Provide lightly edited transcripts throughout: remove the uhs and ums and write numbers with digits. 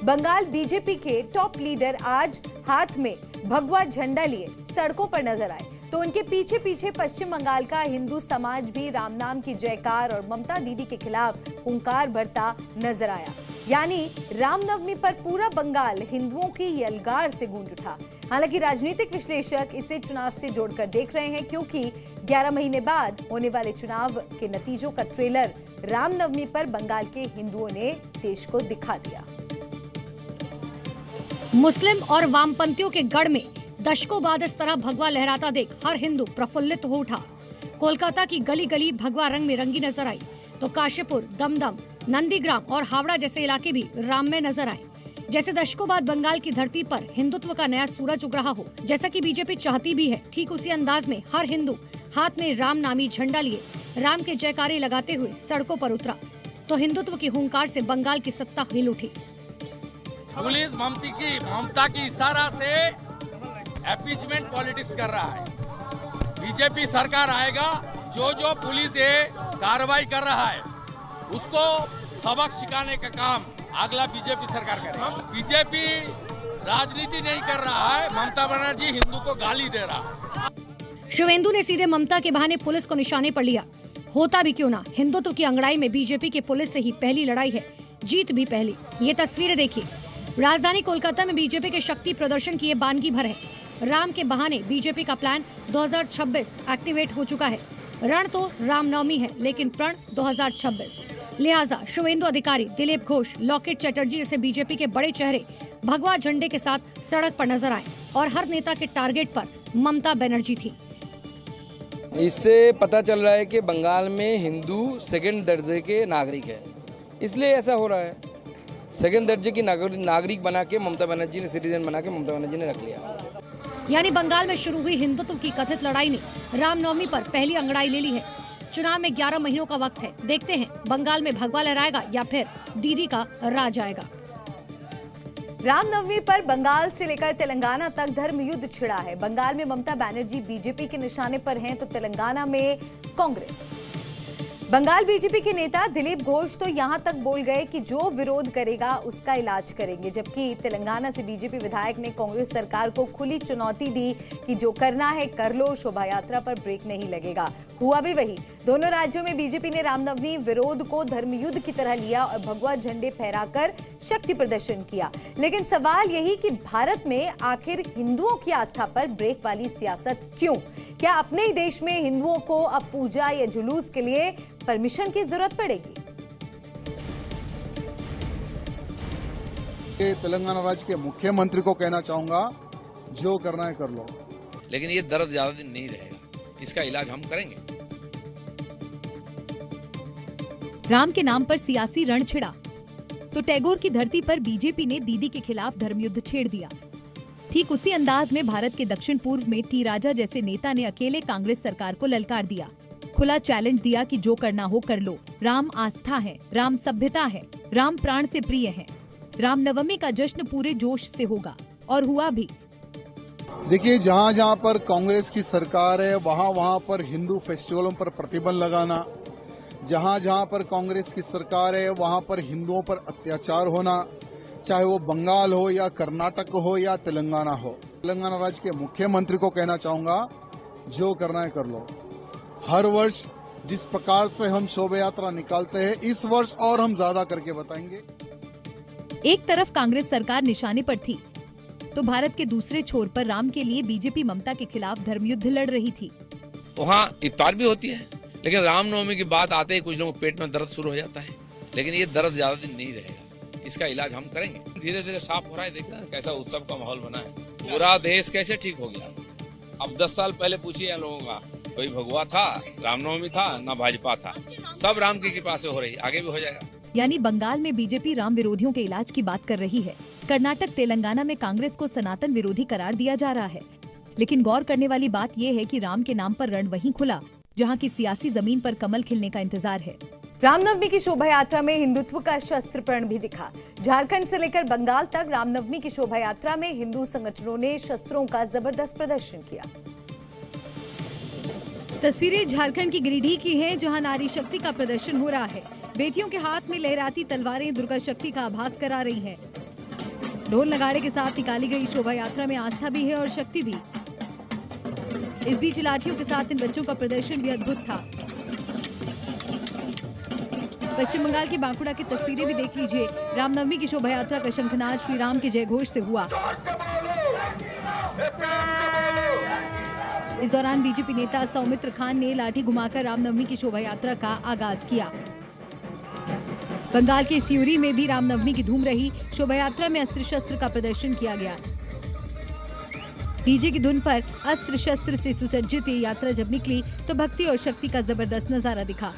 Bengal BJP के top leader आज हाथ में भगवा झंडा लिए सड़कों पर नजर आए तो उनके पीछे पीछे पश्चिम बंगाल का हिंदू समाज भी राम नाम की जयकार और ममता दीदी के खिलाफ हुंकार भरता नजर आया। यानी रामनवमी पर पूरा बंगाल हिंदुओं की यलगार से गूंज उठा। हालांकि राजनीतिक विश्लेषक इसे चुनाव से जोड़कर देख रहे हैं, क्योंकि 11 महीने बाद होने वाले चुनाव के नतीजों का ट्रेलर रामनवमी पर बंगाल के हिंदुओं ने देश को दिखा दिया। मुस्लिम और वामपंथियों के गढ़ में दशकों बाद इस तरह भगवा लहराता देख हर हिंदू प्रफुल्लित हो उठा। कोलकाता की गली गली भगवा रंग में रंगी नजर आई तो काशीपुर, दमदम, नंदीग्राम और हावड़ा जैसे इलाके भी राम में नजर आए। जैसे दशकों बाद बंगाल की धरती पर हिंदुत्व का नया सूरज उग रहा हो, जैसा कि बीजेपी चाहती भी है, ठीक उसी अंदाज में हर हिंदू हाथ में राम नामी झंडा लिए राम के जयकारे लगाते हुए सड़कों पर उतरा तो हिंदुत्व की हुंकार से बंगाल की सत्ता हिल उठी। पुलिस ममता की इशारा से एपीजमेंट पॉलिटिक्स कर रहा है। बीजेपी सरकार आएगा, जो पुलिस ये कार्रवाई कर रहा है उसको सबक सिखाने का काम अगला बीजेपी सरकार करेगा। बीजेपी राजनीति नहीं कर रहा है, ममता बनर्जी हिंदू को गाली दे रहा है। शिवेंदु ने सीधे ममता के बहाने पुलिस को निशाने पर लिया। होता भी क्यों ना, हिंदुत्व की अंगड़ाई में बीजेपी के पुलिस से ही पहली लड़ाई है, जीत भी पहली। ये तस्वीरें देखिए, राजधानी कोलकाता में बीजेपी के शक्ति प्रदर्शन की ये बानगी भर है। राम के बहाने बीजेपी का प्लान 2026 एक्टिवेट हो चुका है। रण तो रामनवमी है, लेकिन प्रण 2026। लिहाजा शुवेंदु अधिकारी, दिलीप घोष, लॉकेट चैटर्जी जैसे बीजेपी के बड़े चेहरे भगवा झंडे के साथ सड़क पर नजर आए और हर नेता के टारगेट पर ममता बनर्जी थी। इससे पता चल रहा है कि बंगाल में हिंदू सेकंड दर्जे के नागरिक है, इसलिए ऐसा हो रहा है। सेकंड दर्जे की नागरिक बना के ममता बनर्जी ने, सिटीजन बना के ममता बनर्जी ने रख लिया। यानी बंगाल में शुरू हुई हिंदुत्व की कथित लड़ाई ने रामनवमी पर पहली अंगड़ाई ले ली है। चुनाव में 11 महीनों का वक्त है। देखते हैं बंगाल में भगवा लहराएगा या फिर दीदी का राज आएगा। रामनवमी पर बंगाल से लेकर तेलंगाना तक धर्म युद्ध छिड़ा है। बंगाल में ममता बनर्जी बीजेपी के निशाने पर हैं तो तेलंगाना में कांग्रेस। बंगाल बीजेपी के नेता दिलीप घोष तो यहां तक बोल गए कि जो विरोध करेगा उसका इलाज करेंगे, जबकि तेलंगाना से बीजेपी विधायक ने कांग्रेस सरकार को खुली चुनौती दी कि जो करना है कर लो, शोभा यात्रा पर ब्रेक नहीं लगेगा। हुआ भी वही। दोनों राज्यों में बीजेपी ने रामनवमी विरोध को धर्मयुद्ध की तरह लिया और भगवा झंडे फहराकर शक्ति प्रदर्शन किया। लेकिन सवाल यही कि भारत में आखिर हिंदुओं की आस्था पर ब्रेक वाली सियासत क्यों? क्या अपने ही देश में हिंदुओं को अब पूजा या जुलूस के लिए परमिशन की जरूरत पड़ेगी? तेलंगाना राज्य के मुख्यमंत्री को कहना चाहूंगा, जो करना है कर लो, लेकिन ये दर्द ज्यादा दिन नहीं रहेगा, इसका इलाज हम करेंगे। राम के नाम पर सियासी रण छिड़ा तो टैगोर की धरती पर बीजेपी ने दीदी के खिलाफ धर्मयुद्ध छेड़ दिया। ठीक उसी अंदाज में भारत के दक्षिण पूर्व में टी राजा जैसे नेता ने अकेले कांग्रेस सरकार को ललकार दिया, खुला चैलेंज दिया कि जो करना हो कर लो। राम आस्था है, राम सभ्यता है, राम प्राण से प्रिय है। रामनवमी का जश्न पूरे जोश से होगा और हुआ भी। देखिए, जहाँ जहाँ पर कांग्रेस की सरकार है वहाँ पर हिंदू फेस्टिवलों पर प्रतिबंध लगाना, जहाँ जहाँ पर कांग्रेस की सरकार है वहाँ पर हिंदुओं पर अत्याचार होना, चाहे वो बंगाल हो या कर्नाटक हो या तेलंगाना हो। तेलंगाना राज्य के मुख्यमंत्री को कहना चाहूंगा, जो करना है कर लो। हर वर्ष जिस प्रकार से हम शोभा यात्रा निकालते हैं, इस वर्ष और हम ज्यादा करके बताएंगे। एक तरफ कांग्रेस सरकार निशाने पर थी तो भारत के दूसरे छोर पर राम के लिए बीजेपी ममता के खिलाफ धर्मयुद्ध लड़ रही थी। वहाँ इफ्तार भी होती है, लेकिन रामनवमी की बात आते ही कुछ लोगों को पेट में दर्द शुरू हो जाता है। लेकिन ये दर्द ज्यादा दिन नहीं रहेगा, इसका इलाज हम करेंगे। धीरे धीरे साफ हो रहा है, देख रहे हैं कैसा उत्सव का माहौल बना है। पूरा देश कैसे ठीक हो गया। अब 10 साल पहले पूछिए इन लोगों का, कोई भगवा था, रामनवमी था, ना भाजपा था। सब राम की कृपा से हो रही, आगे भी हो जाएगा। यानी बंगाल में बीजेपी राम विरोधियों के इलाज की बात कर रही है। कर्नाटक, तेलंगाना में कांग्रेस को सनातन विरोधी करार दिया जा रहा है। लेकिन गौर करने वाली बात यह है कि राम के नाम पर रण वहीं खुला जहां की सियासी जमीन पर कमल खिलने का इंतजार है। रामनवमी की शोभा यात्रा में हिंदुत्व का शस्त्र प्रण भी दिखा। झारखंड से लेकर बंगाल तक रामनवमी की शोभा यात्रा में हिंदू संगठनों ने शस्त्रों का जबरदस्त प्रदर्शन किया। तस्वीरें झारखंड की गिरिडीह की हैं, जहां नारी शक्ति का प्रदर्शन हो रहा है। बेटियों के हाथ में लहराती तलवारें दुर्गा शक्ति का आभास करा रही हैं। ढोल नगाड़े के साथ निकाली गई शोभा यात्रा में आस्था भी है और शक्ति भी। इस बीच लाठियों के साथ इन बच्चों का प्रदर्शन भी अद्भुत था। पश्चिम बंगाल के बांकुड़ा की तस्वीरें भी देख लीजिए। रामनवमी की शोभा यात्रा का शंखनाद श्री राम के जय घोष से हुआ। इस दौरान बीजेपी नेता सौमित्र खान ने लाठी घुमाकर रामनवमी की शोभा यात्रा का आगाज किया। बंगाल के सिउरी में भी रामनवमी की धूम रही। शोभा यात्रा में अस्त्र शस्त्र का प्रदर्शन किया गया। डीजे की धुन पर अस्त्र शस्त्र से सुसज्जित ये यात्रा जब निकली तो भक्ति और शक्ति का जबरदस्त नजारा दिखा।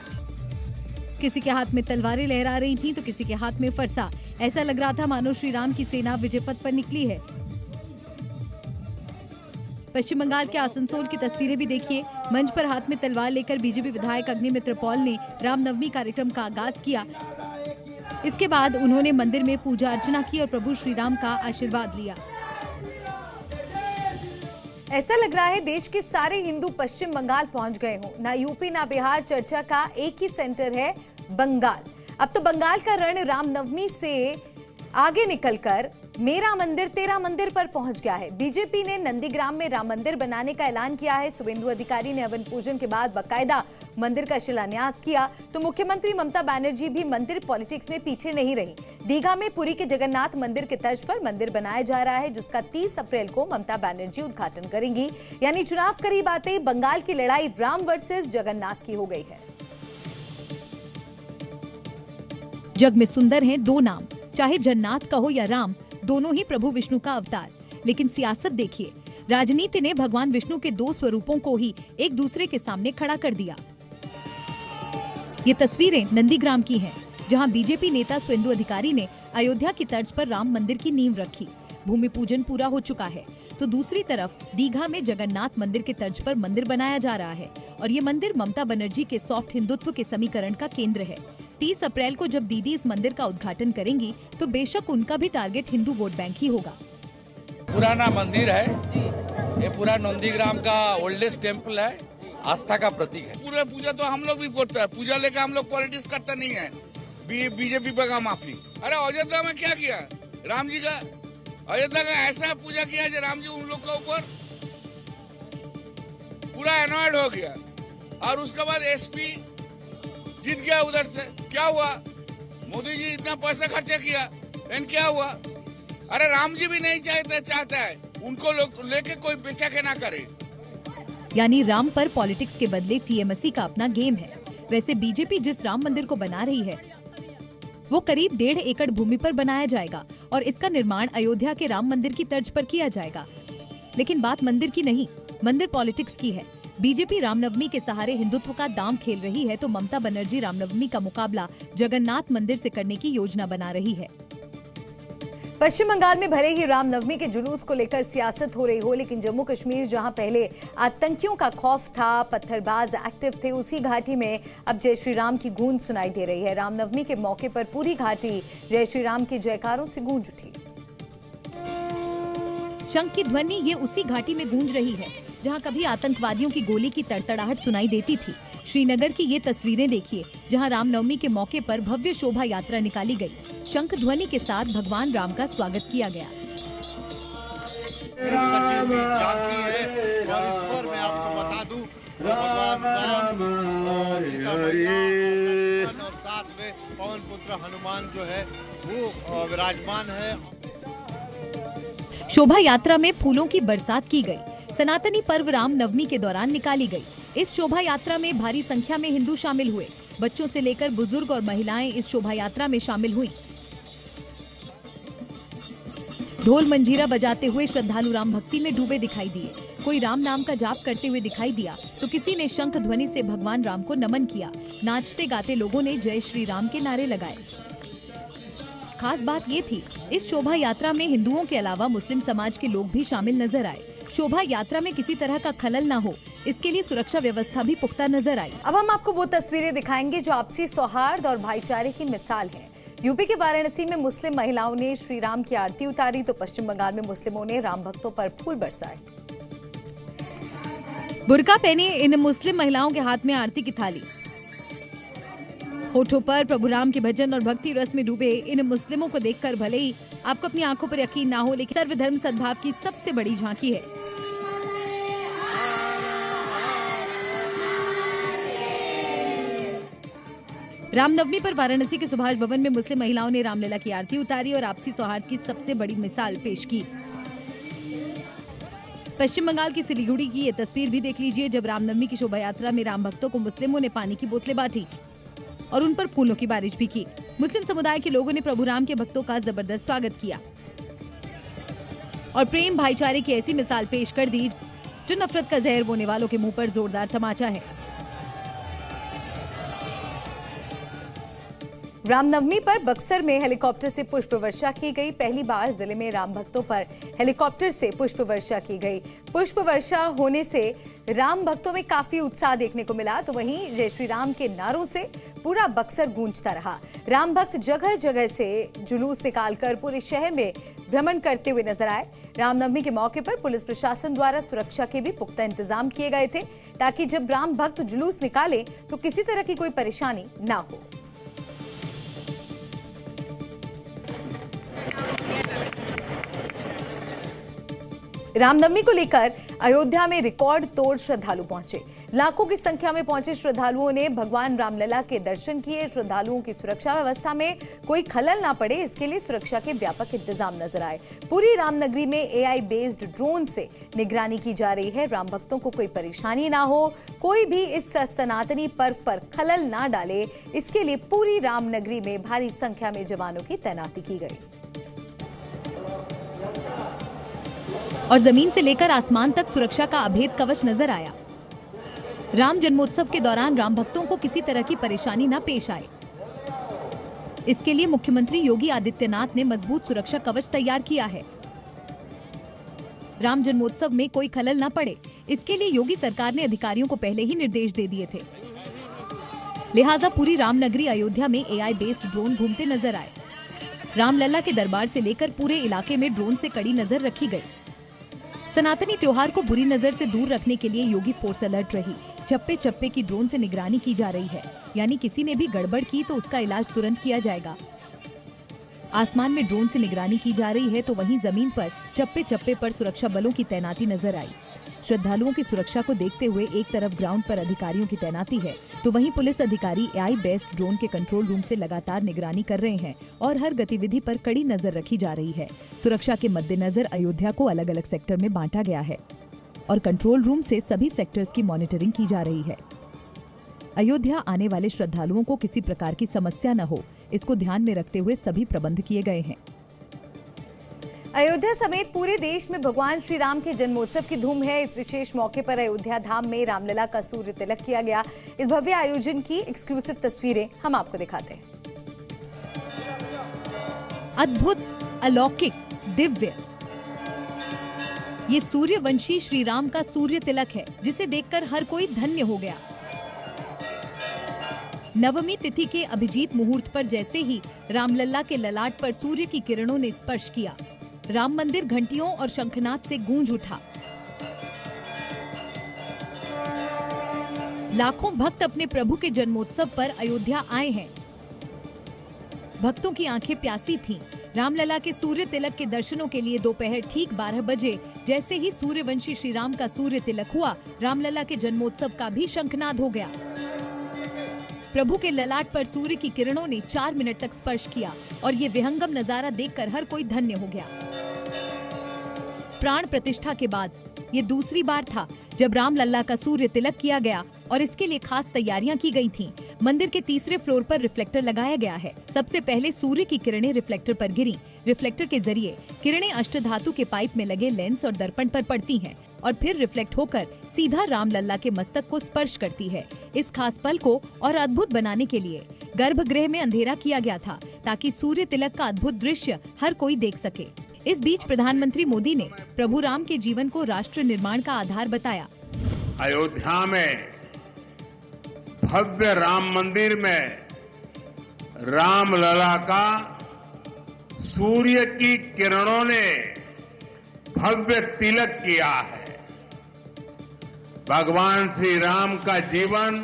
किसी के हाथ में तलवारें लहरा रही थीं तो किसी के हाथ में फरसा। ऐसा लग रहा था मानो श्री राम की सेना विजय पथ पर निकली है। पश्चिम बंगाल के आसनसोल की तस्वीरें भी देखिए। मंच पर हाथ में तलवार लेकर बीजेपी विधायक अग्निमित्र पॉल ने रामनवमी कार्यक्रम का आगाज किया। इसके बाद उन्होंने मंदिर में पूजा अर्चना की और प्रभु श्री राम का आशीर्वाद लिया। ऐसा लग रहा है देश के सारे हिंदू पश्चिम बंगाल पहुंच गए हों। ना यूपी ना बिहार, चर्चा का एक ही सेंटर है बंगाल। अब तो बंगाल का रण रामनवमी से आगे निकलकर मेरा मंदिर तेरा मंदिर पर पहुंच गया है। बीजेपी ने नंदीग्राम में राम मंदिर बनाने का ऐलान किया है। शुभेंदु अधिकारी ने हवन पूजन के बाद बाकायदा मंदिर का शिलान्यास किया। तो मुख्यमंत्री ममता बनर्जी भी मंदिर पॉलिटिक्स में पीछे नहीं रही। दीघा में पुरी के जगन्नाथ मंदिर के तर्ज पर मंदिर बनाया जा रहा है, जिसका 30 अप्रैल को ममता बनर्जी उद्घाटन करेंगी। यानी चुनाव करीब आते बंगाल की लड़ाई राम वर्सेस जगन्नाथ की हो गई है। जग में सुंदर हैं दो नाम, चाहे जन्नाथ का हो या राम, दोनों ही प्रभु विष्णु का अवतार। लेकिन सियासत देखिए, राजनीति ने भगवान विष्णु के दो स्वरूपों को ही एक दूसरे के सामने खड़ा कर दिया। ये तस्वीरें नंदीग्राम की हैं, जहां बीजेपी नेता शुभेंदु अधिकारी ने अयोध्या की तर्ज पर राम मंदिर की नींव रखी। भूमि पूजन पूरा हो चुका है। तो दूसरी तरफ दीघा में जगन्नाथ मंदिर के तर्ज पर मंदिर बनाया जा रहा है और ये मंदिर ममता बनर्जी के सॉफ्ट हिंदुत्व के समीकरण का केंद्र है। 30 अप्रैल को जब दीदी इस मंदिर का उद्घाटन करेंगी तो बेशक उनका भी टारगेट हिंदू वोट बैंक ही होगा। पुराना मंदिर है ये, पूरा नंदीग्राम का ओल्डेस्ट टेम्पल है, आस्था का प्रतीक है। पूरे पूजा तो हम लोग भी करते हैं, पूजा लेकर हम लोग पॉलिटिक्स करते नहीं है। बीजेपी पर का माफी। अरे अयोध्या में क्या किया राम जी का? अयोध्या का ऐसा पूजा किया जो राम जी उन लोग के ऊपर पूरा एनॉयड हो गया और उसके बाद एसपी जीत गया उधर से। क्या हुआ? मोदी जी इतना पैसा खर्चा किया, लेकिन क्या हुआ? अरे राम जी भी नहीं चाहता है उनको लेके कोई बेचा के ना करे। यानी राम पर पॉलिटिक्स के बदले टीएमसी का अपना गेम है। वैसे बीजेपी जिस राम मंदिर को बना रही है वो करीब 1.5 एकड़ भूमि पर बनाया जाएगा और इसका निर्माण अयोध्या के राम मंदिर की तर्ज पर किया जाएगा। लेकिन बात मंदिर की नहीं, मंदिर पॉलिटिक्स की है। बीजेपी रामनवमी के सहारे हिंदुत्व का दांव खेल रही है तो ममता बनर्जी रामनवमी का मुकाबला जगन्नाथ मंदिर से करने की योजना बना रही है। पश्चिम बंगाल में भले ही रामनवमी के जुलूस को लेकर सियासत हो रही हो, लेकिन जम्मू कश्मीर जहां पहले आतंकियों का खौफ था, पत्थरबाज एक्टिव थे, उसी घाटी में अब जय श्री राम की गूंज सुनाई दे रही है। रामनवमी के मौके पर पूरी घाटी जय श्री राम के जयकारों से गूंज उठी। शंख की ध्वनि ये उसी घाटी में गूंज रही है जहां कभी आतंकवादियों की गोली की तड़तड़ाहट सुनाई देती थी। श्रीनगर की ये तस्वीरें देखिए जहां रामनवमी के मौके पर भव्य शोभा यात्रा निकाली गई। शंख ध्वनि के साथ भगवान राम का स्वागत किया गया। सजीवी झांकी है और इस पर मैं आपको बता दूं भगवान राम और सीता मैया और साथ में पवन पुत्र हनुमान जो है वो विराजमान है। शोभा यात्रा में फूलों की बरसात की गई। सनातनी पर्व राम नवमी के दौरान निकाली गई। इस शोभा यात्रा में भारी संख्या में हिंदू शामिल हुए। बच्चों से लेकर बुजुर्ग और महिलाएं इस शोभा यात्रा में शामिल हुई। ढोल मंजीरा बजाते हुए श्रद्धालु राम भक्ति में डूबे दिखाई दिए। कोई राम नाम का जाप करते हुए दिखाई दिया तो किसी ने शंख ध्वनि से भगवान राम को नमन किया। नाचते गाते लोगों ने जय श्री राम के नारे लगाए। खास बात ये थी, इस शोभा यात्रा में हिंदुओं के अलावा मुस्लिम समाज के लोग भी शामिल नजर आए। शोभा यात्रा में किसी तरह का खलल न हो, इसके लिए सुरक्षा व्यवस्था भी पुख्ता नजर आई। अब हम आपको वो तस्वीरें दिखाएंगे जो आपसी सौहार्द और भाईचारे की मिसाल है। यूपी के वाराणसी में मुस्लिम महिलाओं ने श्री राम की आरती उतारी तो पश्चिम बंगाल में मुस्लिमों ने राम भक्तों पर फूल बरसाए। बुर्का पहने इन मुस्लिम महिलाओं के हाथ में आरती की थाली। होठों पर प्रभु राम के भजन और भक्ति रस में डूबे इन मुस्लिमों को देखकर भले ही आपको अपनी आंखों पर यकीन ना हो, लेकिन सर्वधर्म सद्भाव की सबसे बड़ी झांकी है। रामनवमी पर वाराणसी के सुभाष भवन में मुस्लिम महिलाओं ने रामलला की आरती उतारी और आपसी सौहार्द की सबसे बड़ी मिसाल पेश की। पश्चिम बंगाल की सिलीगुड़ी की ये तस्वीर भी देख लीजिए, जब रामनवमी की शोभा यात्रा में राम भक्तों को मुस्लिमों ने पानी की बोतलें बांटी और उन पर फूलों की बारिश भी की। मुस्लिम समुदाय के लोगों ने प्रभु राम के भक्तों का जबरदस्त स्वागत किया और प्रेम भाईचारे की ऐसी मिसाल पेश कर दी जो नफरत का जहर बोने वालों के मुंह पर जोरदार तमाचा है। रामनवमी पर बक्सर में हेलीकॉप्टर से पुष्प वर्षा की गई। पहली बार जिले में राम भक्तों पर हेलीकॉप्टर से पुष्प वर्षा की गई। पुष्प वर्षा होने से राम भक्तों में काफी उत्साह देखने को मिला, तो वहीं जय श्री राम के नारों से पूरा बक्सर गूंजता रहा। राम भक्त जगह जगह से जुलूस निकालकर पूरे शहर में भ्रमण करते हुए नजर आए। रामनवमी के मौके पर पुलिस प्रशासन द्वारा सुरक्षा के भी पुख्ता इंतजाम किए गए थे, ताकि जब राम भक्त जुलूस निकाले तो किसी तरह की कोई परेशानी न हो। रामनवमी को लेकर अयोध्या में रिकॉर्ड तोड़ श्रद्धालु पहुंचे। लाखों की संख्या में पहुंचे श्रद्धालुओं ने भगवान रामलला के दर्शन किए। श्रद्धालुओं की सुरक्षा व्यवस्था में कोई खलल ना पड़े, इसके लिए सुरक्षा के व्यापक इंतजाम नजर आए। पूरी रामनगरी में एआई बेस्ड ड्रोन से निगरानी की जा रही है। राम भक्तों को कोई परेशानी ना हो, कोई भी इस सनातनी पर्व पर खलल ना डाले, इसके लिए पूरी रामनगरी में भारी संख्या में जवानों की तैनाती की गई और जमीन से लेकर आसमान तक सुरक्षा का अभेद कवच नजर आया। राम जन्मोत्सव के दौरान राम भक्तों को किसी तरह की परेशानी न पेश आए, इसके लिए मुख्यमंत्री योगी आदित्यनाथ ने मजबूत सुरक्षा कवच तैयार किया है। राम जन्मोत्सव में कोई खलल न पड़े, इसके लिए योगी सरकार ने अधिकारियों को पहले ही निर्देश दे दिए थे। लिहाजा पूरी रामनगरी अयोध्या में एआई बेस्ड ड्रोन घूमते नजर आए। रामलला के दरबार से लेकर पूरे इलाके में ड्रोन से कड़ी नजर रखी गई। सनातनी त्योहार को बुरी नजर से दूर रखने के लिए योगी फोर्स अलर्ट रही। चप्पे चप्पे की ड्रोन से निगरानी की जा रही है, यानी किसी ने भी गड़बड़ की तो उसका इलाज तुरंत किया जाएगा। आसमान में ड्रोन से निगरानी की जा रही है, तो वहीं जमीन पर चप्पे चप्पे पर सुरक्षा बलों की तैनाती नजर आई। श्रद्धालुओं की सुरक्षा को देखते हुए एक तरफ ग्राउंड पर अधिकारियों की तैनाती है, तो वहीं पुलिस अधिकारी एआई बेस्ड ड्रोन के कंट्रोल रूम से लगातार निगरानी कर रहे हैं और हर गतिविधि पर कड़ी नजर रखी जा रही है। सुरक्षा के मद्देनजर अयोध्या को अलग अलग सेक्टर में बांटा गया है और कंट्रोल रूम से सभी सेक्टर्स की मॉनिटरिंग की जा रही है। अयोध्या आने वाले श्रद्धालुओं को किसी प्रकार की समस्या न हो, इसको ध्यान में रखते हुए सभी प्रबंध किए गए हैं। अयोध्या समेत पूरे देश में भगवान श्री राम के जन्मोत्सव की धूम है। इस विशेष मौके पर अयोध्या धाम में रामलला का सूर्य तिलक किया गया। इस भव्य आयोजन की एक्सक्लूसिव तस्वीरें हम आपको दिखाते हैं। अद्भुत, अलौकिक, दिव्य, ये सूर्यवंशी श्री राम का सूर्य तिलक है, जिसे देखकर हर कोई धन्य हो गया। नवमी तिथि के अभिजीत मुहूर्त पर जैसे ही रामलला के ललाट पर सूर्य की किरणों ने स्पर्श किया, राम मंदिर घंटियों और शंखनाद से गूंज उठा। लाखों भक्त अपने प्रभु के जन्मोत्सव पर अयोध्या आए हैं। भक्तों की आंखें प्यासी थीं। रामलला के सूर्य तिलक के दर्शनों के लिए दोपहर ठीक 12 बजे जैसे ही सूर्यवंशी श्री राम का सूर्य तिलक हुआ, रामलला के जन्मोत्सव का भी शंखनाद हो गया। प्रभु के ललाट पर सूर्य की किरणों ने 4 मिनट तक स्पर्श किया और ये विहंगम नजारा देखकर हर कोई धन्य हो गया। प्राण प्रतिष्ठा के बाद ये दूसरी बार था जब रामलला का सूर्य तिलक किया गया और इसके लिए खास तैयारियां की गई थीं। मंदिर के तीसरे फ्लोर पर रिफ्लेक्टर लगाया गया है। सबसे पहले सूर्य की किरणें रिफ्लेक्टर पर गिरी। रिफ्लेक्टर के जरिए किरणें अष्टधातु के पाइप में लगे लेंस और दर्पण पर पड़ती हैं और फिर रिफ्लेक्ट होकर सीधा रामलला के मस्तक को स्पर्श करती है। इस खास पल को और अद्भुत बनाने के लिए गर्भगृह में अंधेरा किया गया था, ताकि सूर्य तिलक का अद्भुत दृश्य हर कोई देख सके। इस बीच प्रधानमंत्री मोदी ने प्रभु राम के जीवन को राष्ट्र निर्माण का आधार बताया। अयोध्या में भव्य राम मंदिर में रामलला का सूर्य की किरणों ने भव्य तिलक किया है। भगवान श्री राम का जीवन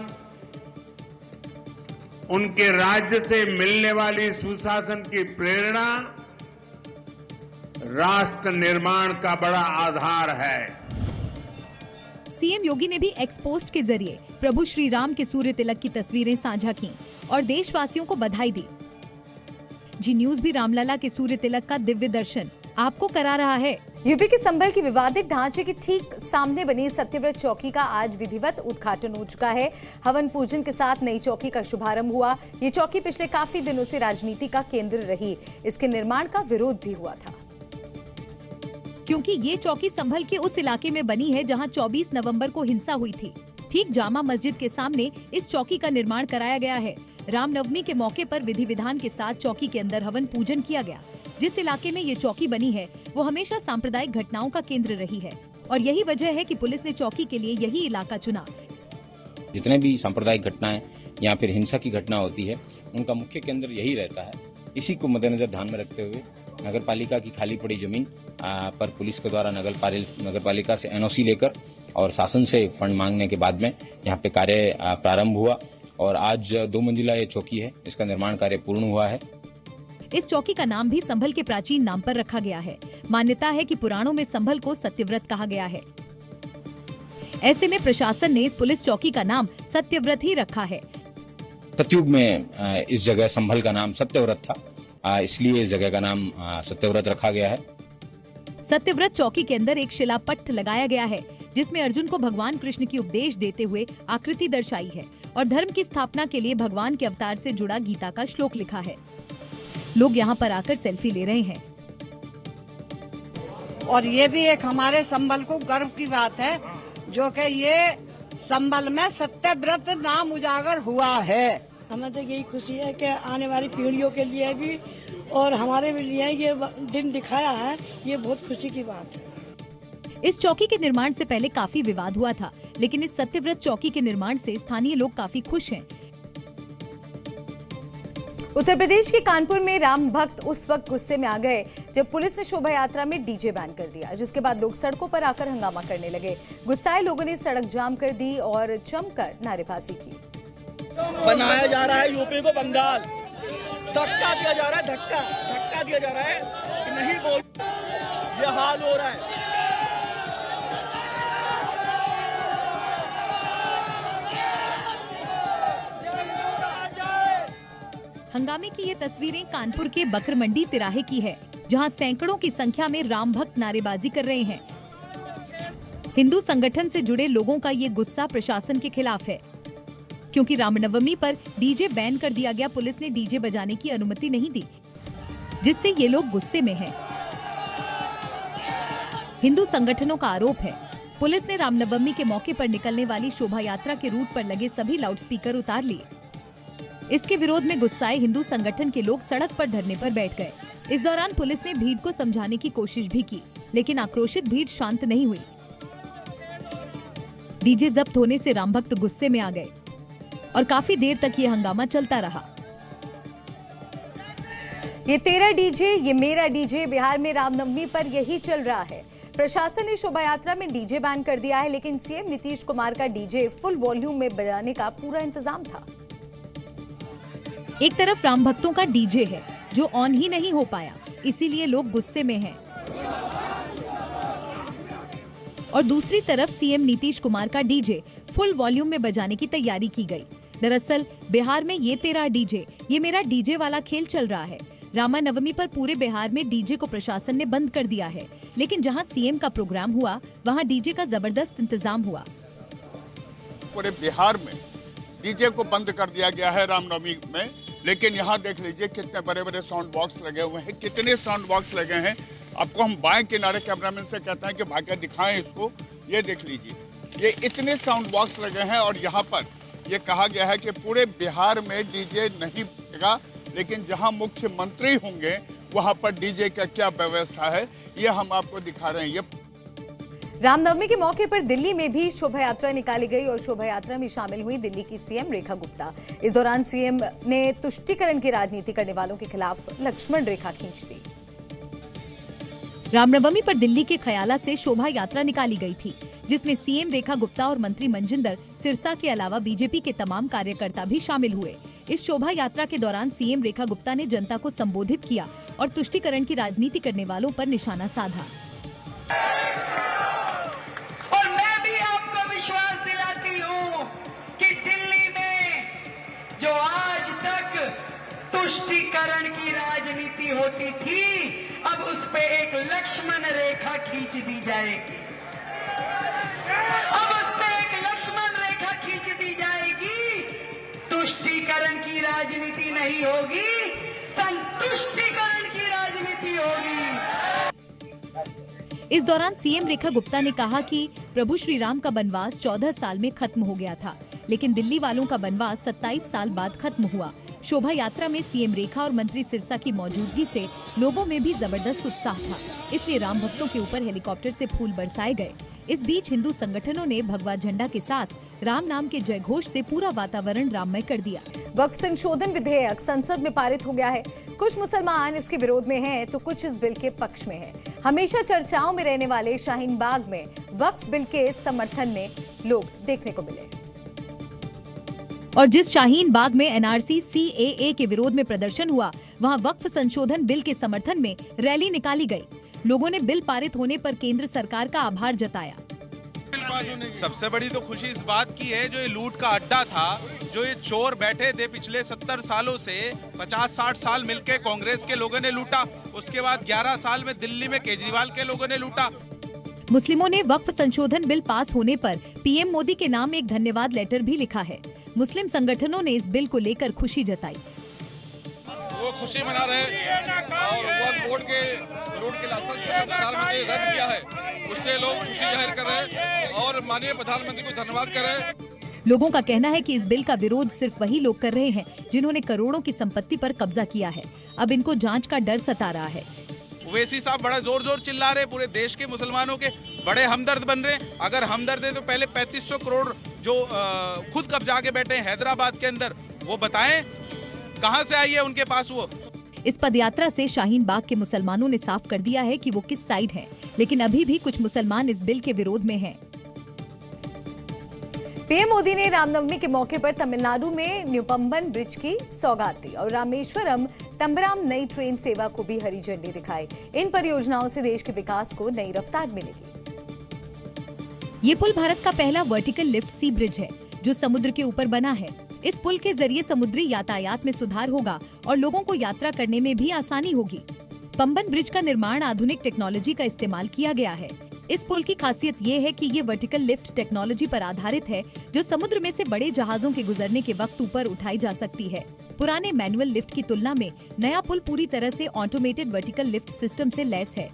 उनके राज्य से मिलने वाली सुशासन की प्रेरणा राष्ट्र निर्माण का बड़ा आधार है। सीएम योगी ने भी एक्स पोस्ट के जरिए प्रभु श्री राम के सूर्य तिलक की तस्वीरें साझा की और देशवासियों को बधाई दी। जी न्यूज भी रामलला के सूर्य तिलक का दिव्य दर्शन आपको करा रहा है। यूपी के संभल की विवादित ढांचे के ठीक सामने बनी सत्यव्रत चौकी का आज विधिवत उद्घाटन हो चुका है। हवन पूजन के साथ नई चौकी का शुभारंभ हुआ। ये चौकी पिछले काफी दिनों से राजनीति का केंद्र रही। इसके निर्माण का विरोध भी हुआ था, क्योंकि ये चौकी संभल के उस इलाके में बनी है जहां 24 नवंबर को हिंसा हुई थी। ठीक जामा मस्जिद के सामने इस चौकी का निर्माण कराया गया है। रामनवमी के मौके पर विधि विधान के साथ चौकी के अंदर हवन पूजन किया गया। जिस इलाके में ये चौकी बनी है वो हमेशा सांप्रदायिक घटनाओं का केंद्र रही है और यही वजह है कि पुलिस ने चौकी के लिए यही इलाका चुना। जितने भी सांप्रदायिक घटनाएं या फिर हिंसा की घटना होती है उनका मुख्य केंद्र यही रहता है। इसी को मद्देनजर ध्यान में रखते हुए नगर पालिका की खाली पड़ी जमीन पर पुलिस के द्वारा नगर पालिका से एनओसी लेकर और शासन से फंड मांगने के बाद में यहाँ पे कार्य प्रारंभ हुआ और आज 2 मंजिला ये चौकी है, इसका निर्माण कार्य पूर्ण हुआ है। इस चौकी का नाम भी संभल के प्राचीन नाम पर रखा गया है। मान्यता है कि पुराणों में संभल को सत्यव्रत कहा गया है। ऐसे में प्रशासन ने इस पुलिस चौकी का नाम सत्यव्रत ही रखा है। सतयुग में इस जगह संभल का नाम सत्यव्रत था, इसलिए इस जगह का नाम सत्यव्रत रखा गया है। सत्यव्रत चौकी के अंदर एक शिलापट्ट लगाया गया है जिसमें अर्जुन को भगवान कृष्ण की उपदेश देते हुए आकृति दर्शाई है और धर्म की स्थापना के लिए भगवान के अवतार से जुड़ा गीता का श्लोक लिखा है। लोग यहाँ पर आकर सेल्फी ले रहे हैं और ये भी एक हमारे संभल को गर्व की बात है जो कि ये संभल में सत्यव्रत नाम उजागर हुआ है। हमें तो यही खुशी है कि आने वाली पीढ़ियों के लिए भी और हमारे लिए ये दिन दिखाया है, ये बहुत खुशी की बात है। इस चौकी के निर्माण से पहले काफी विवाद हुआ था, लेकिन इस सत्यव्रत चौकी के निर्माण से स्थानीय लोग काफी खुश हैं। उत्तर प्रदेश के कानपुर में राम भक्त उस वक्त गुस्से में आ गए जब पुलिस ने शोभा यात्रा में डीजे बैन कर दिया, जिसके बाद लोग सड़कों पर आकर हंगामा करने लगे। गुस्साए लोगों ने सड़क जाम कर दी और जमकर नारेबाजी की। बनाया जा रहा है यूपी को बंगाल, धक्का दिया जा रहा है, धक्का दिया जा रहा है कि नहीं बोल, ये हाल हो रहा है। हंगामे की ये तस्वीरें कानपुर के बकर मंडी तिराहे की है, जहां सैकड़ों की संख्या में राम भक्त नारेबाजी कर रहे हैं। हिंदू संगठन से जुड़े लोगों का ये गुस्सा प्रशासन के खिलाफ है, क्योंकि रामनवमी पर डीजे बैन कर दिया गया। पुलिस ने डीजे बजाने की अनुमति नहीं दी, जिससे ये लोग गुस्से में हैं। हिंदू संगठनों का आरोप है पुलिस ने रामनवमी के मौके पर निकलने वाली शोभा यात्रा के रूट पर लगे सभी लाउडस्पीकर उतार लिए। इसके विरोध में गुस्साए हिंदू संगठन के लोग सड़क पर धरने पर बैठ गए। इस दौरान पुलिस ने भीड़ को समझाने की कोशिश भी की, लेकिन आक्रोशित भीड़ शांत नहीं हुई। डीजे जब्त होने से राम भक्त गुस्से में आ गए और काफी देर तक ये हंगामा चलता रहा। ये तेरा डीजे, ये मेरा डीजे, बिहार में रामनवमी पर यही चल रहा है। प्रशासन ने शोभा यात्रा में डीजे बैन कर दिया है, लेकिन सीएम नीतीश कुमार का डीजे फुल वॉल्यूम में बजाने का पूरा इंतजाम था। एक तरफ राम भक्तों का डीजे है जो ऑन ही नहीं हो पाया, इसीलिए लोग गुस्से में हैं। और दूसरी तरफ सीएम नीतीश कुमार का डीजे फुल वॉल्यूम में बजाने की तैयारी की गई। दरअसल बिहार में ये तेरा डीजे, ये मेरा डीजे वाला खेल चल रहा है। रामनवमी पर पूरे बिहार में डीजे को प्रशासन ने बंद कर दिया है, लेकिन जहां सीएम का प्रोग्राम हुआ वहां डीजे का जबरदस्त इंतजाम हुआ। पूरे बिहार में डीजे को बंद कर दिया गया है रामनवमी में, लेकिन यहाँ देख लीजिए कितने बड़े बड़े साउंड बॉक्स लगे हुए हैं, कितने साउंड बॉक्स लगे हैं। आपको हम बाएं किनारे कैमरामैन से कहते हैं कि भाग्य दिखाएं इसको, ये देख लीजिए, ये इतने साउंड बॉक्स लगे हैं और यहाँ पर ये कहा गया है कि पूरे बिहार में डीजे नहीं बजेगा, लेकिन जहाँ मुख्यमंत्री होंगे वहाँ पर डीजे का क्या व्यवस्था है ये हम आपको दिखा रहे हैं। ये रामनवमी के मौके पर दिल्ली में भी शोभा यात्रा निकाली गई और शोभा यात्रा में शामिल हुई दिल्ली की सीएम रेखा गुप्ता। इस दौरान सीएम ने तुष्टीकरण की राजनीति करने वालों के खिलाफ लक्ष्मण रेखा खींच दी। रामनवमी पर दिल्ली के खयाला से शोभा यात्रा निकाली गई थी, जिसमें सीएम रेखा गुप्ता और मंत्री मंजिंदर सिरसा के अलावा बीजेपी के तमाम कार्यकर्ता भी शामिल हुए। इस शोभा यात्रा के दौरान सीएम रेखा गुप्ता ने जनता को संबोधित किया और तुष्टीकरण की राजनीति करने वालों पर निशाना साधा। और मैं भी आपको विश्वास दिलाती हूँ कि दिल्ली में जो आज तक तुष्टीकरण की राजनीति होती थी, अब उस पे एक लक्ष्मण रेखा खींच दी जाएगी। अब उस पे एक लक्ष्मण रेखा खींच दी जाएगी। तुष्टीकरण की राजनीति नहीं होगी, संतुष्टीकरण की राजनीति होगी। इस दौरान सीएम रेखा गुप्ता ने कहा कि प्रभु श्री राम का बनवास 14 साल में खत्म हो गया था, लेकिन दिल्ली वालों का बनवास 27 साल बाद खत्म हुआ। शोभा यात्रा में सीएम रेखा और मंत्री सिरसा की मौजूदगी से लोगों में भी जबरदस्त उत्साह था, इसलिए राम भक्तों के ऊपर हेलीकॉप्टर से फूल बरसाए गए। इस बीच हिंदू संगठनों ने भगवा झंडा के साथ राम नाम के जयघोष से पूरा वातावरण राममय कर दिया। वक्फ संशोधन विधेयक संसद में पारित हो गया है। कुछ मुसलमान इसके विरोध में हैं, तो कुछ इस बिल के पक्ष में हैं। हमेशा चर्चाओं में रहने वाले शाहीन बाग में वक्फ बिल के समर्थन में लोग देखने को मिले। और जिस शाहीन बाग में एनआरसी CAA के विरोध में प्रदर्शन हुआ, वहां वक्फ संशोधन बिल के समर्थन में रैली निकाली गई। लोगों ने बिल पारित होने पर केंद्र सरकार का आभार जताया। सबसे बड़ी तो खुशी इस बात की है, जो ये लूट का अड्डा था, जो ये चोर बैठे थे पिछले 70 सालों से, 50-60 साल मिलके कांग्रेस के लोगों ने लूटा, उसके बाद 11 साल में दिल्ली में केजरीवाल के लोगों ने लूटा। मुस्लिमों ने वक्फ संशोधन बिल पास होने पर पीएम मोदी के नाम एक धन्यवाद लेटर भी लिखा है। मुस्लिम संगठनों ने इस बिल को लेकर खुशी जताई। वो खुशी मना रहे और वक्फ बोर्ड के लूट के लाइसेंस प्रधानमंत्री रद्द किया है, उससे लोग खुशी जाहिर कर रहे हैं और माननीय प्रधानमंत्री को धन्यवाद कर रहे हैं। लोगों का कहना है कि इस बिल का विरोध सिर्फ वही लोग कर रहे हैं जिन्होंने करोड़ों की संपत्ति पर कब्जा किया है। अब इनको जांच का डर सता रहा है। ओवैसी साहब बड़ा जोर चिल्ला रहे, पूरे देश के मुसलमानों के बड़े हमदर्द बन रहे हैं। अगर हमदर्द है तो पहले 3500 करोड़ जो खुद कब्जा के बैठे हैं हैदराबाद के अंदर, वो बताएं कहां से आई है उनके पास वो। इस पदयात्रा से शाहीन बाग के मुसलमानों ने साफ कर दिया है कि वो किस साइड हैं, लेकिन अभी भी कुछ मुसलमान इस बिल के विरोध में हैं। पीएम मोदी ने रामनवमी के मौके पर तमिलनाडु में न्यूपम्बन ब्रिज की सौगात दी और रामेश्वरम तंबराम नई ट्रेन सेवा को भी हरी झंडी दिखाई। इन परियोजनाओं से देश के विकास को नई रफ्तार मिलेगी। ये पुल भारत का पहला वर्टिकल लिफ्ट सी ब्रिज है जो समुद्र के ऊपर बना है। इस पुल के जरिए समुद्री यातायात में सुधार होगा और लोगों को यात्रा करने में भी आसानी होगी। पंबन ब्रिज का निर्माण आधुनिक टेक्नोलॉजी का इस्तेमाल किया गया है। इस पुल की खासियत ये है कि ये वर्टिकल लिफ्ट टेक्नोलॉजी पर आधारित है, जो समुद्र में से बड़े जहाजों के गुजरने के वक्त ऊपर उठाई जा सकती है। पुराने मैनुअल लिफ्ट की तुलना में नया पुल पूरी तरह से ऑटोमेटेड वर्टिकल लिफ्ट सिस्टम से लैस है।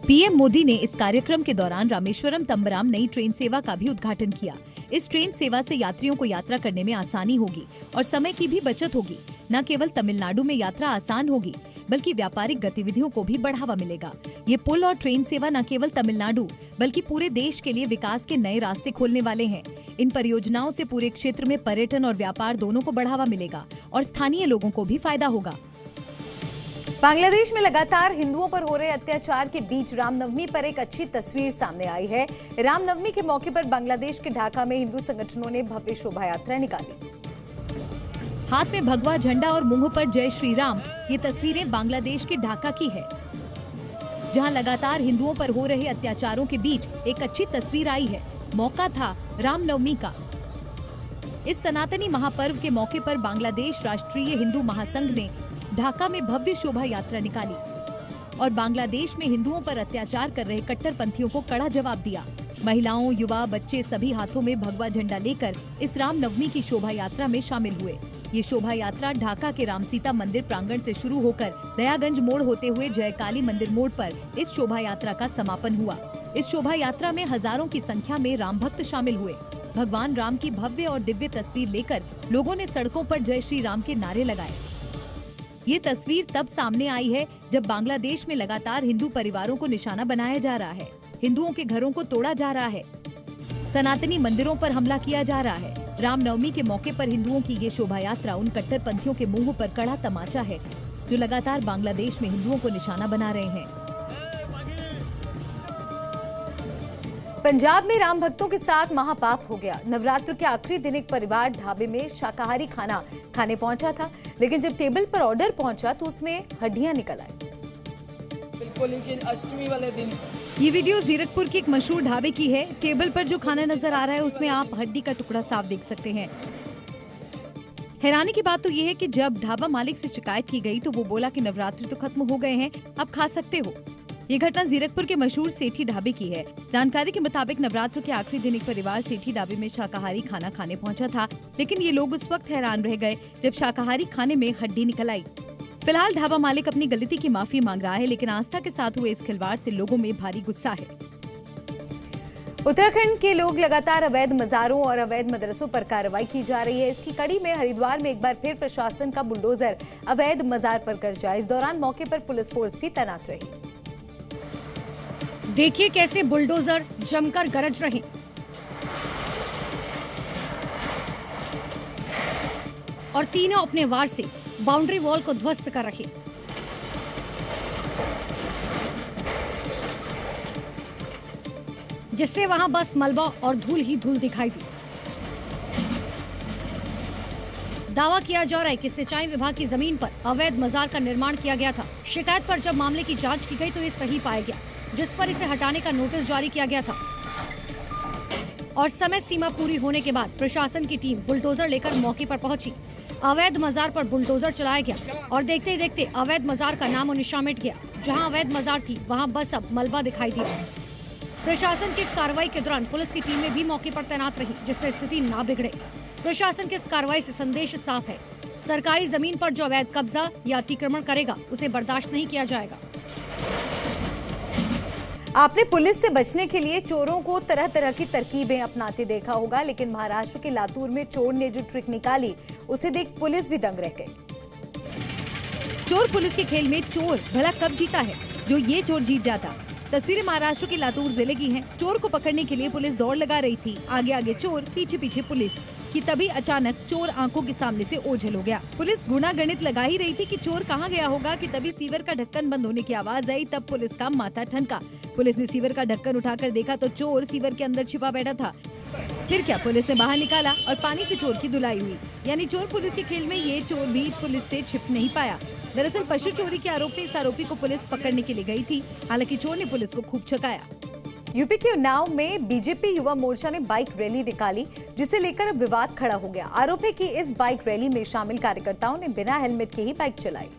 पीएम मोदी ने इस कार्यक्रम के दौरान रामेश्वरम तंबराम नई ट्रेन सेवा का भी उद्घाटन किया। इस ट्रेन सेवा से यात्रियों को यात्रा करने में आसानी होगी और समय की भी बचत होगी। न केवल तमिलनाडु में यात्रा आसान होगी, बल्कि व्यापारिक गतिविधियों को भी बढ़ावा मिलेगा। ये पुल और ट्रेन सेवा न केवल तमिलनाडु बल्कि पूरे देश के लिए विकास के नए रास्ते खोलने वाले हैं। इन परियोजनाओं से पूरे क्षेत्र में पर्यटन और व्यापार दोनों को बढ़ावा मिलेगा और स्थानीय लोगों को भी फायदा होगा। बांग्लादेश में लगातार हिंदुओं पर हो रहे अत्याचार के बीच रामनवमी पर एक अच्छी तस्वीर सामने आई है। रामनवमी के मौके पर बांग्लादेश के ढाका में हिंदू संगठनों ने भव्य शोभा यात्रा निकाली। हाथ में भगवा झंडा और मुंह पर जय श्री राम, ये तस्वीरें बांग्लादेश के ढाका की है, जहां लगातार हिंदुओं पर हो रहे अत्याचारों के बीच एक अच्छी तस्वीर आई है। मौका था रामनवमी का। इस सनातनी महापर्व के मौके पर बांग्लादेश राष्ट्रीय हिंदू महासंघ ने ढाका में भव्य शोभा यात्रा निकाली और बांग्लादेश में हिंदुओं पर अत्याचार कर रहे कट्टरपंथियों को कड़ा जवाब दिया। महिलाओं, युवा, बच्चे सभी हाथों में भगवा झंडा लेकर इस रामनवमी की शोभा यात्रा में शामिल हुए। ये शोभा यात्रा ढाका के राम सीता मंदिर प्रांगण से शुरू होकर दयागंज मोड़ होते हुए जय काली मंदिर मोड़ पर इस शोभा यात्रा का समापन हुआ। इस शोभा यात्रा में हजारों की संख्या में राम भक्त शामिल हुए। भगवान राम की भव्य और दिव्य तस्वीर लेकर लोगों ने सड़कों पर जय श्री राम के नारे लगाए। ये तस्वीर तब सामने आई है जब बांग्लादेश में लगातार हिंदू परिवारों को निशाना बनाया जा रहा है। हिंदुओं के घरों को तोड़ा जा रहा है, सनातनी मंदिरों पर हमला किया जा रहा है। रामनवमी के मौके पर हिंदुओं की ये शोभा यात्रा उन कट्टरपंथियों के मुंह पर कड़ा तमाचा है जो लगातार बांग्लादेश में हिंदुओं को निशाना बना रहे हैं। पंजाब में राम भक्तों के साथ महापाप हो गया। नवरात्र के आखिरी दिन एक परिवार ढाबे में शाकाहारी खाना खाने पहुंचा था, लेकिन जब टेबल पर ऑर्डर पहुंचा तो उसमें हड्डियां निकल आई। बिल्कुल, लेकिन अष्टमी वाले दिन। ये वीडियो जीरकपुर के एक मशहूर ढाबे की है। टेबल पर जो खाना नजर आ रहा है उसमें आप हड्डी का टुकड़ा साफ देख सकते हैं। हैरानी की बात तो ये है कि जब ढाबा मालिक से शिकायत की गई तो वो बोला कि नवरात्रि तो खत्म हो गए हैं, अब खा सकते हो। ये घटना जीरकपुर के मशहूर सेठी ढाबे की है। जानकारी के मुताबिक नवरात्र के आखिरी दिन एक परिवार सेठी ढाबे में शाकाहारी खाना खाने पहुंचा था, लेकिन ये लोग उस वक्त हैरान रह गए जब शाकाहारी खाने में हड्डी निकल आई। फिलहाल ढाबा मालिक अपनी गलती की माफी मांग रहा है, लेकिन आस्था के साथ हुए इस खिलवाड़ से लोगों में भारी गुस्सा है। उत्तराखंड के लोग लगातार अवैध मजारों और अवैध मदरसों पर कार्रवाई की जा रही है। इसकी कड़ी में हरिद्वार में एक बार फिर प्रशासन का बुलडोजर अवैध मजार पर गरजा। इस दौरान मौके पर पुलिस फोर्स भी तैनात रही। देखिए कैसे बुलडोजर जमकर गरज रहे। और तीनों अपने वार से बाउंड्री वॉल को ध्वस्त कर रहे। जिससे वहां बस मलबा और धूल ही धूल दिखाई दी। दावा किया जा रहा है कि सिंचाई विभाग की जमीन पर अवैध मजार का निर्माण किया गया था। शिकायत पर जब मामले की जांच की गई तो ये सही पाया गया, जिस पर इसे हटाने का नोटिस जारी किया गया था। और समय सीमा पूरी होने के बाद प्रशासन की टीम बुलडोजर लेकर मौके पर पहुंची। अवैध मजार पर बुलडोजर चलाया गया और देखते ही देखते अवैध मजार का नामो निशान मिट गया। जहां अवैध मजार थी वहां बस अब मलबा दिखाई दिया। प्रशासन की इस कार्रवाई के दौरान पुलिस की टीमें भी मौके पर तैनात रही, जिससे स्थिति ना बिगड़े। प्रशासन की इस कार्रवाई से संदेश साफ है, सरकारी जमीन पर जो अवैध कब्जा या अतिक्रमण करेगा उसे बर्दाश्त नहीं किया जाएगा। आपने पुलिस से बचने के लिए चोरों को तरह तरह की तरकीबें अपनाते देखा होगा, लेकिन महाराष्ट्र के लातूर में चोर ने जो ट्रिक निकाली उसे देख पुलिस भी दंग रह गई। चोर पुलिस के खेल में चोर भला कब जीता है, जो ये चोर जीत जाता। तस्वीरें महाराष्ट्र के लातूर जिले की हैं। चोर को पकड़ने के लिए पुलिस दौड़ लगा रही थी, आगे आगे चोर पीछे पीछे पुलिस कि तभी अचानक चोर आंखों के सामने से ओझल हो गया। पुलिस गुना गणित लगा ही रही थी कि चोर कहां गया होगा कि तभी सीवर का ढक्कन बंद होने की आवाज आई। तब पुलिस का माथा ठनका। पुलिस ने सीवर का ढक्कन उठाकर देखा तो चोर सीवर के अंदर छिपा बैठा था। फिर क्या, पुलिस ने बाहर निकाला और पानी से चोर की धुलाई हुई। यानी चोर पुलिस के खेल में ये चोर भी पुलिस से छिप नहीं पाया। दरअसल पशु चोरी के आरोप में इस आरोपी को पुलिस पकड़ने के लिए गई थी। हालांकि चोर ने पुलिस को खूब छकाया। यूपी के उन्नाव में बीजेपी युवा मोर्चा ने बाइक रैली निकाली, जिसे लेकर अब विवाद खड़ा हो गया। आरोप है कि इस बाइक रैली में शामिल कार्यकर्ताओं ने बिना हेलमेट के ही बाइक चलाई।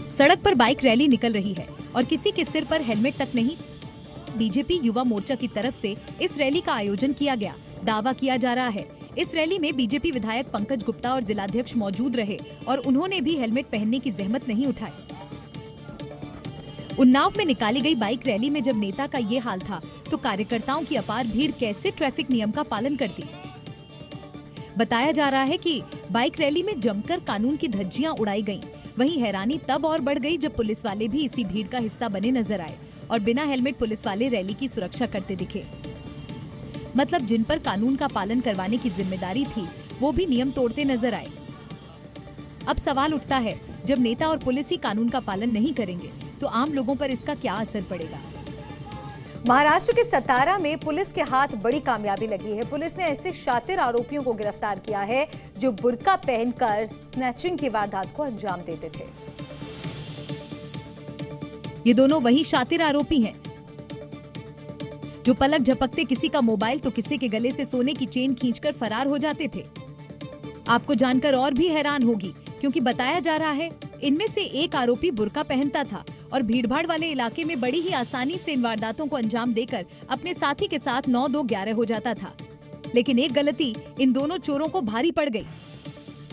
सड़क पर बाइक रैली निकल रही है और किसी के सिर पर हेलमेट तक नहीं। बीजेपी युवा मोर्चा की तरफ से इस रैली का आयोजन किया गया। दावा किया जा रहा है इस रैली में बीजेपी विधायक पंकज गुप्ता और जिलाध्यक्ष मौजूद रहे और उन्होंने भी हेलमेट पहनने की जहमत नहीं उठाई। उन्नाव में निकाली गई बाइक रैली में जब नेता का ये हाल था तो कार्यकर्ताओं की अपार भीड़ कैसे ट्रैफिक नियम का पालन करती। बताया जा रहा है कि बाइक रैली में जमकर कानून की धज्जियां उड़ाई गईं। वहीं हैरानी तब और बढ़ गई जब पुलिस वाले भी इसी भीड़ का हिस्सा बने नजर आए और बिना हेलमेट पुलिस वाले रैली की सुरक्षा करते दिखे। मतलब जिन पर कानून का पालन करवाने की जिम्मेदारी थी वो भी नियम तोड़ते नजर आए। अब सवाल उठता है, जब नेता और पुलिस ही कानून का पालन नहीं करेंगे तो आम लोगों पर इसका क्या असर पड़ेगा। महाराष्ट्र के सतारा में पुलिस के हाथ बड़ी कामयाबी लगी है। पुलिस ने ऐसे शातिर आरोपियों को गिरफ्तार किया है जो बुर्का पहनकर स्नैचिंग की वारदात को अंजाम देते थे। ये दोनों वही शातिर आरोपी हैं जो पलक झपकते किसी का मोबाइल तो किसी के गले से सोने की चेन खींचकर फरार हो जाते थे। आपको जानकर और भी हैरान होगी, क्योंकि बताया जा रहा है इनमें से एक आरोपी बुर्का पहनता था और भीड़भाड़ वाले इलाके में बड़ी ही आसानी से इन वारदातों को अंजाम देकर अपने साथी के साथ 9-2-11 हो जाता था। लेकिन एक गलती इन दोनों चोरों को भारी पड़ गई।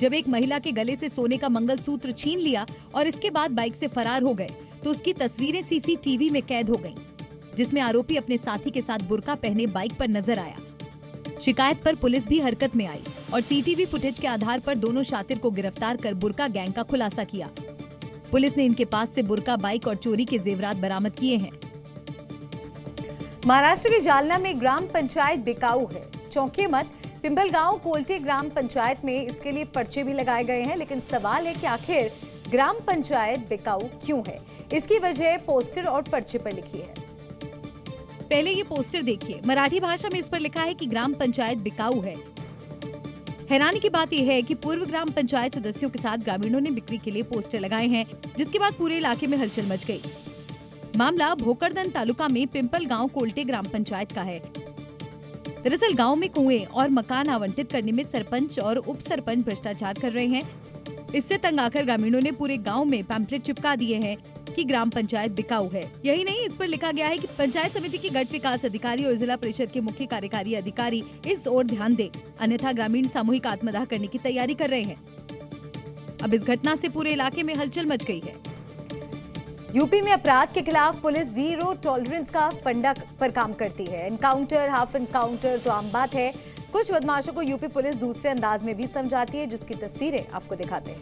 जब एक महिला के गले से सोने का मंगलसूत्र छीन लिया और इसके बाद बाइक से फरार हो गए तो उसकी तस्वीरें सीसीटीवी में कैद हो गईं, जिसमें आरोपी अपने साथी के साथ बुर्का पहने बाइक पर नजर आया। शिकायत पर पुलिस भी हरकत में आई और सीसीटीवी फुटेज के आधार पर दोनों शातिर को गिरफ्तार कर बुर्का गैंग का खुलासा किया। पुलिस ने इनके पास से बुर्का, बाइक और चोरी के जेवरात बरामद किए हैं। महाराष्ट्र के जालना में ग्राम पंचायत बिकाऊ है। चौंके मत, पिंपलगांव कोल्टे ग्राम पंचायत में इसके लिए पर्चे भी लगाए गए हैं, लेकिन सवाल है कि आखिर ग्राम पंचायत बिकाऊ क्यों है। इसकी वजह पोस्टर और पर्चे पर लिखी है। पहले ये पोस्टर देखिए। मराठी भाषा में इस पर लिखा है कि ग्राम पंचायत बिकाऊ है। हैरानी की बात यह है कि पूर्व ग्राम पंचायत सदस्यों के साथ ग्रामीणों ने बिक्री के लिए पोस्टर लगाए हैं, जिसके बाद पूरे इलाके में हलचल मच गई। मामला भोकरदन तालुका में पिंपल गांव कोल्टे ग्राम पंचायत का है। दरअसल गांव में कुएं और मकान आवंटित करने में सरपंच और उप सरपंच भ्रष्टाचार कर रहे हैं। इससे तंग आकर ग्रामीणों ने पूरे गांव में पैम्पलेट चिपका दिए हैं कि ग्राम पंचायत बिकाऊ है। यही नहीं, इस पर लिखा गया है कि पंचायत समिति की गट विकास अधिकारी और जिला परिषद के मुख्य कार्यकारी अधिकारी इस ओर ध्यान दें, अन्यथा ग्रामीण सामूहिक आत्मदाह करने की तैयारी कर रहे हैं। अब इस घटना से पूरे इलाके में हलचल मच गई है। यूपी में अपराध के खिलाफ पुलिस जीरो टॉलरेंस का फंडा पर काम करती है। एनकाउंटर, हाफ एनकाउंटर तो आम बात है। कुछ बदमाशों को यूपी पुलिस दूसरे अंदाज में भी समझाती है, जिसकी तस्वीरें आपको दिखाते हैं।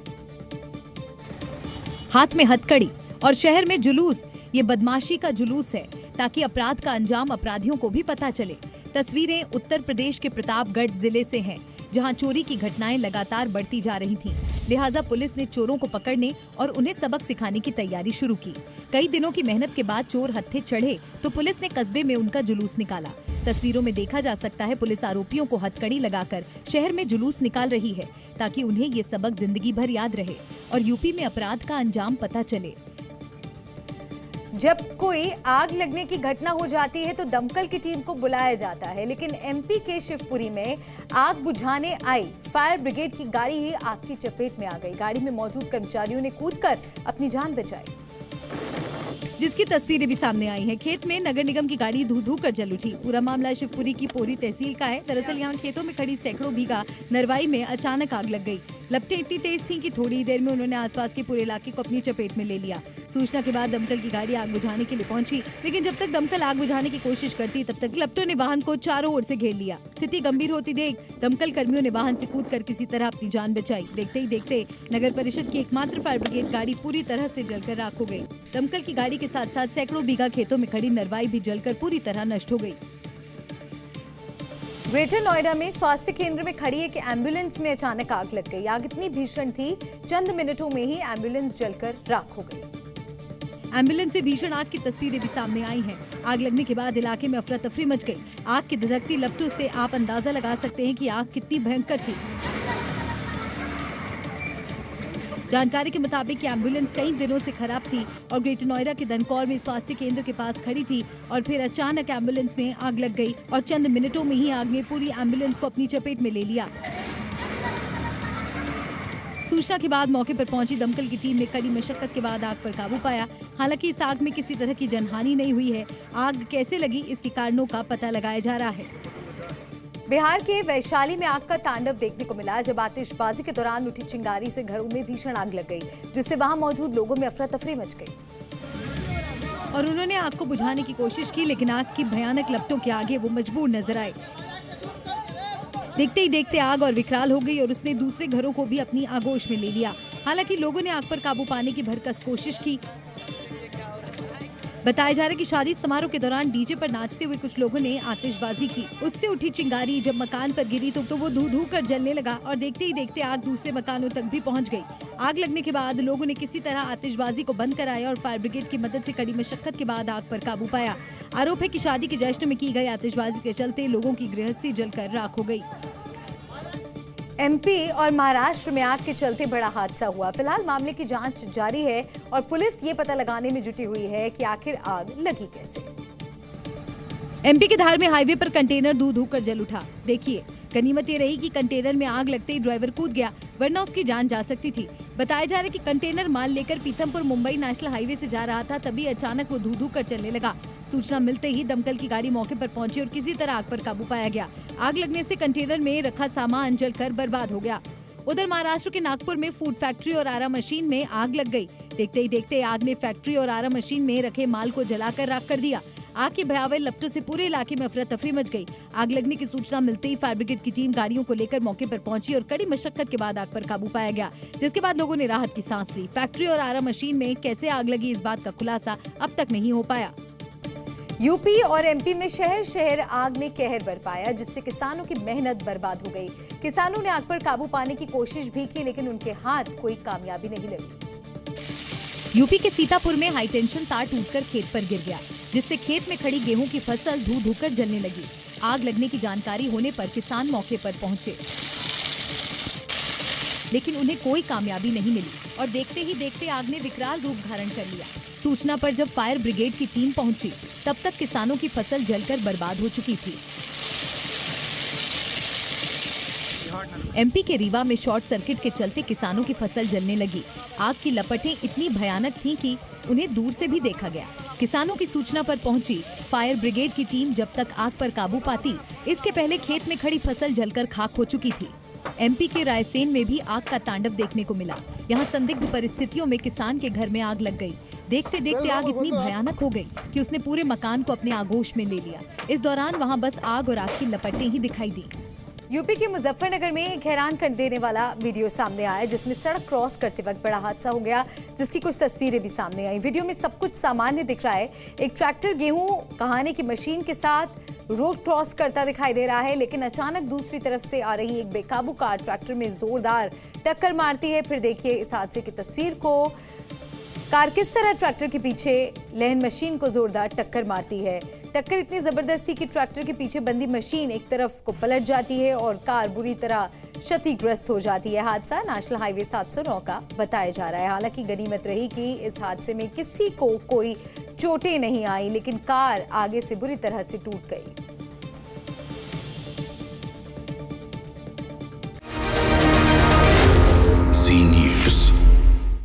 हाथ में हथकड़ी और शहर में जुलूस, ये बदमाशी का जुलूस है ताकि अपराध का अंजाम अपराधियों को भी पता चले। तस्वीरें उत्तर प्रदेश के प्रतापगढ़ जिले से हैं, जहां चोरी की घटनाएं लगातार बढ़ती जा रही थीं। लिहाजा पुलिस ने चोरों को पकड़ने और उन्हें सबक सिखाने की तैयारी शुरू की। कई दिनों की मेहनत के बाद चोर हत्थे चढ़े तो पुलिस ने कस्बे में उनका जुलूस निकाला। तस्वीरों में देखा जा सकता है पुलिस आरोपियों को हथकड़ी लगाकर शहर में जुलूस निकाल रही है, ताकि उन्हें ये सबक जिंदगी भर याद रहे और यूपी में अपराध का अंजाम पता चले। जब कोई आग लगने की घटना हो जाती है तो दमकल की टीम को बुलाया जाता है, लेकिन एमपी के शिवपुरी में आग बुझाने आई फायर ब्रिगेड की गाड़ी ही आग की चपेट में आ गई। गाड़ी में मौजूद कर्मचारियों ने कूदकर अपनी जान बचाई, जिसकी तस्वीरें भी सामने आई हैं। खेत में नगर निगम की गाड़ी धू धू कर जल उठी। पूरा मामला शिवपुरी की पोरी तहसील का है। दरअसल यहाँ खेतों में खड़ी सैकड़ों बीघा नरवाई में अचानक आग लग गई। लपटें इतनी तेज थीं कि थोड़ी ही देर में उन्होंने आसपास के पूरे इलाके को अपनी चपेट में ले लिया। सूचना के बाद दमकल की गाड़ी आग बुझाने के लिए पहुंची, लेकिन जब तक दमकल आग बुझाने की कोशिश करती तब तक लपटों ने वाहन को चारों ओर से घेर लिया। स्थिति गंभीर होती देख दमकल कर्मियों ने वाहन से कूदकर किसी तरह अपनी जान बचाई। देखते ही देखते नगर परिषद की एकमात्र फायर ब्रिगेड गाड़ी पूरी तरह से जलकर राख हो गई। दमकल की गाड़ी के साथ साथ सैकड़ों बीघा खेतों में खड़ी नरवाई भी जलकर पूरी तरह नष्ट हो गई। ग्रेटर नोएडा में स्वास्थ्य केंद्र में खड़ी एक एम्बुलेंस में अचानक आग लग गई। आग इतनी भीषण थी, चंद मिनटों में ही एम्बुलेंस जलकर राख हो गई। एम्बुलेंस में भीषण आग की तस्वीरें भी सामने आई हैं। आग लगने के बाद इलाके में अफरा तफरी मच गई। आग की धधकती लपटों से आप अंदाजा लगा सकते हैं कि आग कितनी भयंकर थी। जानकारी के मुताबिक ये एम्बुलेंस कई दिनों से खराब थी और ग्रेटर नोएडा के धनकौर में स्वास्थ्य केंद्र के पास खड़ी थी और फिर अचानक एम्बुलेंस में आग लग गई और चंद मिनटों में ही आग ने पूरी एम्बुलेंस को अपनी चपेट में ले लिया। सूचना के बाद मौके पर पहुंची दमकल की टीम ने कड़ी मशक्कत के बाद आग पर काबू पाया। हालांकि इस आग में किसी तरह की जनहानि नहीं हुई है। आग कैसे लगी, इसके कारणों का पता लगाया जा रहा है। बिहार के वैशाली में आग का तांडव देखने को मिला, जब आतिशबाजी के दौरान उठी चिंगारी से घरों में भीषण आग लग गई, जिससे वहां मौजूद लोगों में अफरा तफरी मच गई और उन्होंने आग को बुझाने की कोशिश की, लेकिन आग की भयानक लपटों के आगे वो मजबूर नजर आए। देखते ही देखते आग और विकराल हो गई और उसने दूसरे घरों को भी अपनी आगोश में ले लिया। हालांकि लोगों ने आग पर काबू पाने की भरकस कोशिश की। बताया जा रहा है कि शादी समारोह के दौरान डीजे पर नाचते हुए कुछ लोगों ने आतिशबाजी की। उससे उठी चिंगारी जब मकान पर गिरी तो वो धू धू कर जलने लगा और देखते ही देखते आग दूसरे मकानों तक भी पहुंच गई। आग लगने के बाद लोगों ने किसी तरह आतिशबाजी को बंद कराया और फायर ब्रिगेड की मदद से कड़ी मशक्कत के बाद आग पर काबू पाया। आरोप है कि शादी के जश्न में की गई आतिशबाजी के चलते लोगों की गृहस्थी जलकर राख हो गई। एमपी और महाराष्ट्र में आग के चलते बड़ा हादसा हुआ। फिलहाल मामले की जांच जारी है और पुलिस ये पता लगाने में जुटी हुई है कि आखिर आग लगी कैसे। एमपी के धार में हाईवे पर कंटेनर धू धू कर जल उठा। देखिए, गनीमत ये रही कि कंटेनर में आग लगते ही ड्राइवर कूद गया, वरना उसकी जान जा सकती थी। बताया जा रहा है कि कंटेनर माल लेकर पीथमपुर मुंबई नेशनल हाईवे से जा रहा था, तभी अचानक वो धू धू कर चलने लगा। सूचना मिलते ही दमकल की गाड़ी मौके पर पहुंची और किसी तरह आग पर काबू पाया गया। आग लगने से कंटेनर में रखा सामान जलकर बर्बाद हो गया। उधर महाराष्ट्र के नागपुर में फूड फैक्ट्री और आरा मशीन में आग लग गई। देखते ही देखते आग ने फैक्ट्री और आरा मशीन में रखे माल को जलाकर राख कर दिया। आग के भयावह लपटों से पूरे इलाके में अफरा तफरी मच गई। आग लगने की सूचना मिलते ही फायर ब्रिगेड की टीम गाड़ियों को लेकर मौके पर पहुंची और कड़ी मशक्कत के बाद आग पर काबू पाया गया, जिसके बाद लोगों ने राहत की सांस ली। फैक्ट्री और आरा मशीन में कैसे आग लगी, इस बात का खुलासा अब तक नहीं हो पाया। यूपी और एमपी में शहर शहर आग ने कहर बरपाया, जिससे किसानों की मेहनत बर्बाद हो गई। किसानों ने आग पर काबू पाने की कोशिश भी की, लेकिन उनके हाथ कोई कामयाबी नहीं लगी। यूपी के सीतापुर में हाई टेंशन तार टूटकर खेत पर गिर गया। जिससे खेत में खड़ी गेहूं की फसल धू धू कर जलने लगी। आग लगने की जानकारी होने पर किसान मौके पर पहुंचे, लेकिन उन्हें कोई कामयाबी नहीं मिली और देखते ही देखते आग ने विकराल रूप धारण कर लिया। सूचना पर जब फायर ब्रिगेड की टीम पहुंची, तब तक किसानों की फसल जलकर बर्बाद हो चुकी थी। एमपी के रीवा में शॉर्ट सर्किट के चलते किसानों की फसल जलने लगी। आग की लपटें इतनी भयानक थीं कि उन्हें दूर से भी देखा गया। किसानों की सूचना पर पहुंची फायर ब्रिगेड की टीम जब तक आग पर काबू पाती, इसके पहले खेत में खड़ी फसल जलकर खाक हो चुकी थी। एमपी के रायसेन में भी आग का तांडव देखने को मिला। यहाँ संदिग्ध परिस्थितियों में किसान के घर में आग लग गई। देखते देखते आग इतनी भयानक हो गई कि उसने पूरे मकान को अपने आगोश में ले लिया। इस दौरान वहाँ बस आग और आग की लपटें ही दिखाई दी। यूपी के मुजफ्फरनगर में एक हैरान कर देने वाला वीडियो सामने आया, जिसमें सड़क क्रॉस करते वक्त बड़ा हादसा हो गया, जिसकी कुछ तस्वीरें भी सामने आई। वीडियो में सब कुछ सामान्य दिख रहा है। एक ट्रैक्टर गेहूं कहाने की मशीन के साथ रोड क्रॉस करता दिखाई दे रहा है, लेकिन अचानक दूसरी तरफ से आ रही एक बेकाबू कार ट्रैक्टर में जोरदार टक्कर मारती है। फिर देखिए इस हादसे की तस्वीर को। कार किस तरह ट्रैक्टर के पीछे लहन मशीन को जोरदार टक्कर मारती है। टक्कर इतनी जबरदस्ती कि ट्रैक्टर के पीछे बंदी मशीन एक तरफ को पलट जाती है और कार बुरी तरह क्षतिग्रस्त हो जाती है। हादसा नेशनल हाईवे 709 का बताया जा रहा है। हालांकि गनीमत रही कि इस हादसे में किसी को कोई चोटें नहीं आई, लेकिन कार आगे से बुरी तरह से टूट गई।